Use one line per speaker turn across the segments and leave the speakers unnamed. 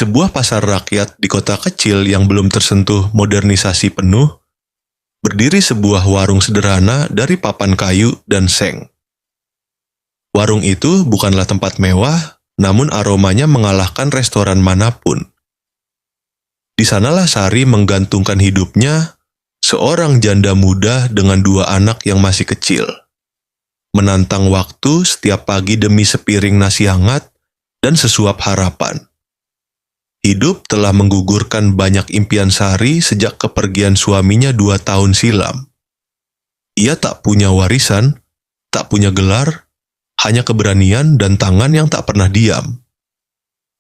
Di sebuah pasar rakyat di kota kecil yang belum tersentuh modernisasi penuh, berdiri sebuah warung sederhana dari papan kayu dan seng. Warung itu bukanlah tempat mewah, namun aromanya mengalahkan restoran manapun. Di sanalah Sari menggantungkan hidupnya, seorang janda muda dengan 2 anak yang masih kecil. Menantang waktu setiap pagi demi sepiring nasi hangat dan sesuap harapan. Hidup telah menggugurkan banyak impian Sari sejak kepergian suaminya 2 tahun silam. Ia tak punya warisan, tak punya gelar, hanya keberanian dan tangan yang tak pernah diam.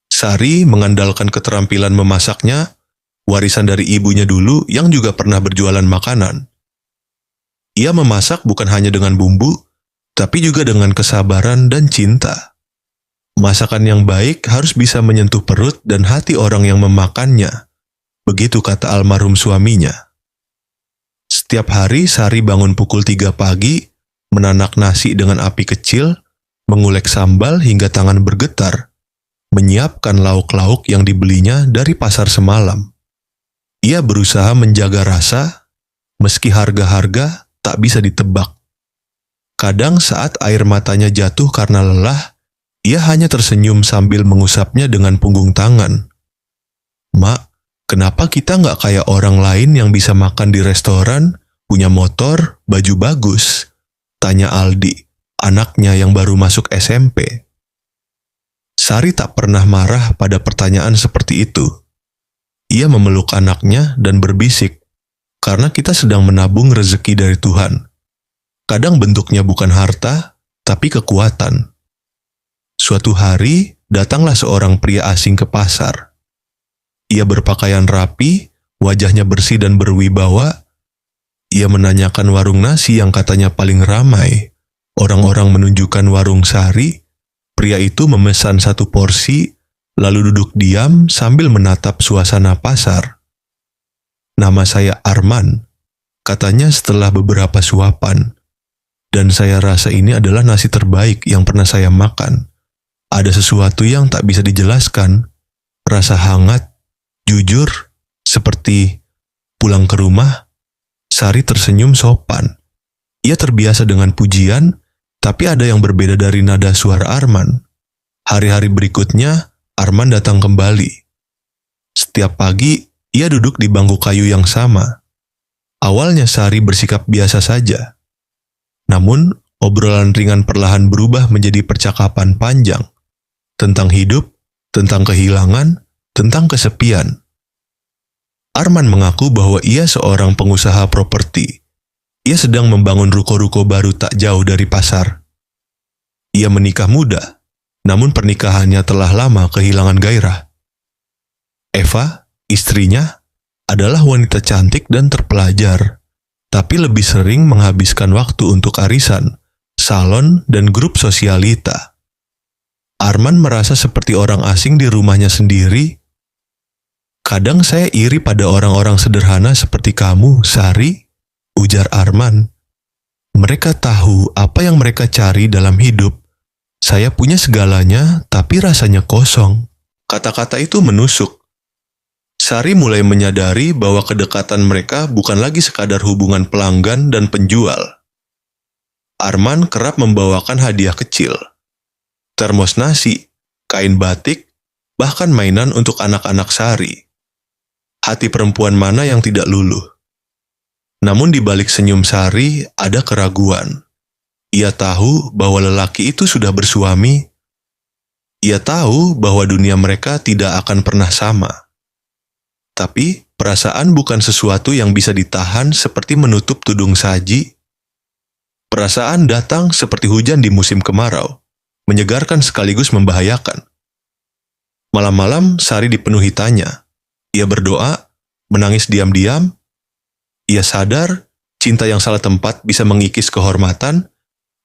Sari mengandalkan keterampilan memasaknya, warisan dari ibunya dulu yang juga pernah berjualan makanan. Ia memasak bukan hanya dengan bumbu, tapi juga dengan kesabaran dan cinta. Masakan yang baik harus bisa menyentuh perut dan hati orang yang memakannya. Begitu kata almarhum suaminya. Setiap hari Sari bangun pukul 3 pagi, menanak nasi dengan api kecil, mengulek sambal hingga tangan bergetar, menyiapkan lauk-lauk yang dibelinya dari pasar semalam. Ia berusaha menjaga rasa, meski harga-harga tak bisa ditebak. Kadang saat air matanya jatuh karena lelah, ia hanya tersenyum sambil mengusapnya dengan punggung tangan. "Mak, kenapa kita nggak kayak orang lain yang bisa makan di restoran, punya motor, baju bagus?" tanya Aldi, anaknya yang baru masuk SMP. Sari tak pernah marah pada pertanyaan seperti itu. Ia memeluk anaknya dan berbisik, "Karena kita sedang menabung rezeki dari Tuhan. Kadang bentuknya bukan harta, tapi kekuatan." Suatu hari, datanglah seorang pria asing ke pasar. Ia berpakaian rapi, wajahnya bersih dan berwibawa. Ia menanyakan warung nasi yang katanya paling ramai. Orang-orang menunjukkan warung Sari. Pria itu memesan 1 porsi, lalu duduk diam sambil menatap suasana pasar. "Nama saya Arman," katanya setelah beberapa suapan. "Dan saya rasa ini adalah nasi terbaik yang pernah saya makan. Ada sesuatu yang tak bisa dijelaskan, rasa hangat, jujur, seperti pulang ke rumah." Sari tersenyum sopan. Ia terbiasa dengan pujian, tapi ada yang berbeda dari nada suara Arman. Hari-hari berikutnya, Arman datang kembali. Setiap pagi, ia duduk di bangku kayu yang sama. Awalnya Sari bersikap biasa saja. Namun, obrolan ringan perlahan berubah menjadi percakapan panjang. Tentang hidup, tentang kehilangan, tentang kesepian. Arman mengaku bahwa ia seorang pengusaha properti. Ia sedang membangun ruko-ruko baru tak jauh dari pasar. Ia menikah muda, namun pernikahannya telah lama kehilangan gairah. Eva, istrinya, adalah wanita cantik dan terpelajar, tapi lebih sering menghabiskan waktu untuk arisan, salon, dan grup sosialita. Arman merasa seperti orang asing di rumahnya sendiri. "Kadang saya iri pada orang-orang sederhana seperti kamu, Sari," ujar Arman. "Mereka tahu apa yang mereka cari dalam hidup. Saya punya segalanya, tapi rasanya kosong." Kata-kata itu menusuk. Sari mulai menyadari bahwa kedekatan mereka bukan lagi sekadar hubungan pelanggan dan penjual. Arman kerap membawakan hadiah kecil. Termos nasi, kain batik, bahkan mainan untuk anak-anak Sari. Hati perempuan mana yang tidak luluh? Namun di balik senyum Sari ada keraguan. Ia tahu bahwa lelaki itu sudah bersuami. Ia tahu bahwa dunia mereka tidak akan pernah sama. Tapi perasaan bukan sesuatu yang bisa ditahan seperti menutup tudung saji. Perasaan datang seperti hujan di musim kemarau, menyegarkan sekaligus membahayakan. Malam-malam Sari dipenuhi tanya. Ia berdoa, menangis diam-diam. Ia sadar cinta yang salah tempat bisa mengikis kehormatan,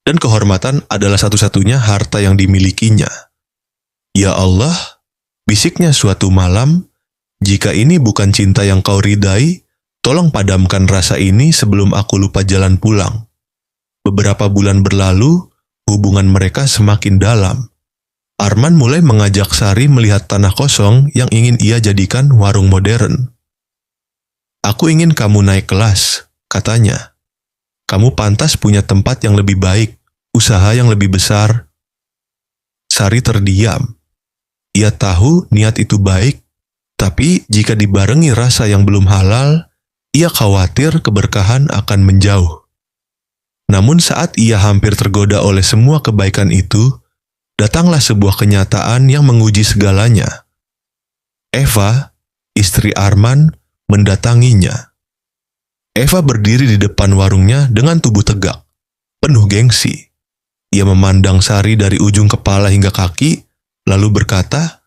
dan kehormatan adalah satu-satunya harta yang dimilikinya. "Ya Allah," bisiknya suatu malam, "jika ini bukan cinta yang kau ridai, tolong padamkan rasa ini sebelum aku lupa jalan pulang." Beberapa bulan berlalu, hubungan mereka semakin dalam. Arman mulai mengajak Sari melihat tanah kosong yang ingin ia jadikan warung modern. "Aku ingin kamu naik kelas," katanya. "Kamu pantas punya tempat yang lebih baik, usaha yang lebih besar." Sari terdiam. Ia tahu niat itu baik, tapi jika dibarengi rasa yang belum halal, ia khawatir keberkahan akan menjauh. Namun saat ia hampir tergoda oleh semua kebaikan itu, datanglah sebuah kenyataan yang menguji segalanya. Eva, istri Arman, mendatanginya. Eva berdiri di depan warungnya dengan tubuh tegak, penuh gengsi. Ia memandang Sari dari ujung kepala hingga kaki, lalu berkata,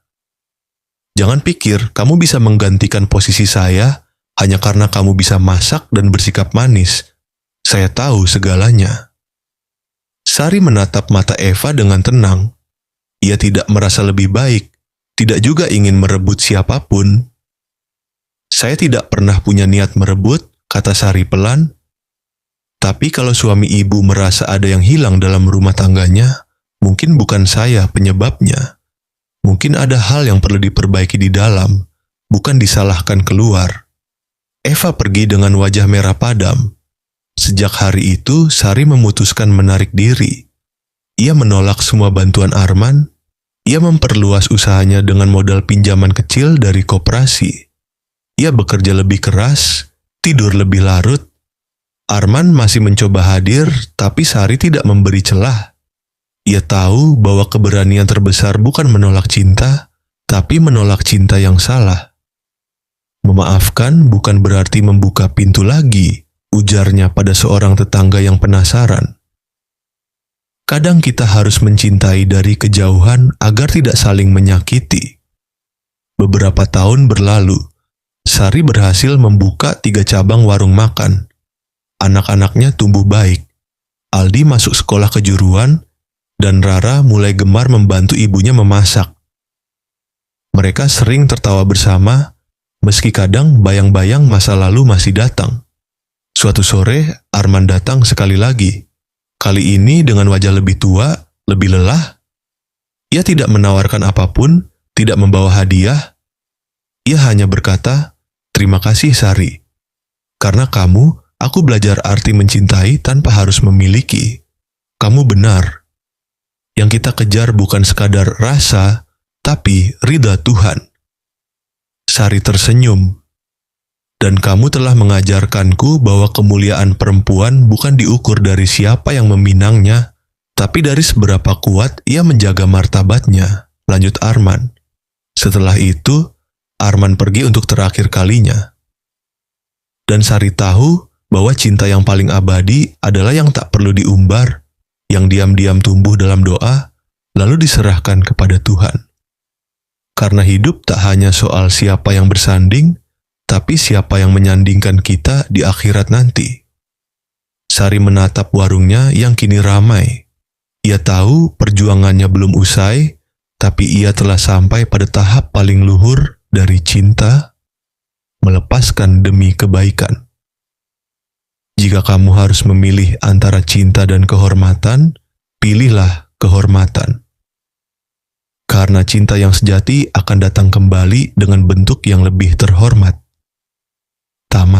"Jangan pikir kamu bisa menggantikan posisi saya hanya karena kamu bisa masak dan bersikap manis. Saya tahu segalanya." Sari menatap mata Eva dengan tenang. Ia tidak merasa lebih baik, tidak juga ingin merebut siapapun. "Saya tidak pernah punya niat merebut," kata Sari pelan. "Tapi kalau suami ibu merasa ada yang hilang dalam rumah tangganya, mungkin bukan saya penyebabnya. Mungkin ada hal yang perlu diperbaiki di dalam, bukan disalahkan keluar." Eva pergi dengan wajah merah padam. Sejak hari itu, Sari memutuskan menarik diri. Ia menolak semua bantuan Arman. Ia memperluas usahanya dengan modal pinjaman kecil dari koperasi. Ia bekerja lebih keras, tidur lebih larut. Arman masih mencoba hadir, tapi Sari tidak memberi celah. Ia tahu bahwa keberanian terbesar bukan menolak cinta, tapi menolak cinta yang salah. "Memaafkan bukan berarti membuka pintu lagi," ujarnya pada seorang tetangga yang penasaran. Kadang kita harus mencintai dari kejauhan agar tidak saling menyakiti. Beberapa tahun berlalu, Sari berhasil membuka 3 cabang warung makan. Anak-anaknya tumbuh baik. Aldi masuk sekolah kejuruan, dan Rara mulai gemar membantu ibunya memasak. Mereka sering tertawa bersama, meski kadang bayang-bayang masa lalu masih datang. Suatu sore, Arman datang sekali lagi. Kali ini dengan wajah lebih tua, lebih lelah. Ia tidak menawarkan apapun, tidak membawa hadiah. Ia hanya berkata, "Terima kasih Sari. Karena kamu, aku belajar arti mencintai tanpa harus memiliki. Kamu benar. Yang kita kejar bukan sekadar rasa, tapi ridha Tuhan." Sari tersenyum. "Dan kamu telah mengajarkanku bahwa kemuliaan perempuan bukan diukur dari siapa yang meminangnya, tapi dari seberapa kuat ia menjaga martabatnya," lanjut Arman. Setelah itu, Arman pergi untuk terakhir kalinya. Dan Sari tahu bahwa cinta yang paling abadi adalah yang tak perlu diumbar, yang diam-diam tumbuh dalam doa, lalu diserahkan kepada Tuhan. Karena hidup tak hanya soal siapa yang bersanding, tapi siapa yang menyandingkan kita di akhirat nanti. Sari menatap warungnya yang kini ramai. Ia tahu perjuangannya belum usai, tapi ia telah sampai pada tahap paling luhur dari cinta, melepaskan demi kebaikan. Jika kamu harus memilih antara cinta dan kehormatan, pilihlah kehormatan. Karena cinta yang sejati akan datang kembali dengan bentuk yang lebih terhormat. Tamat.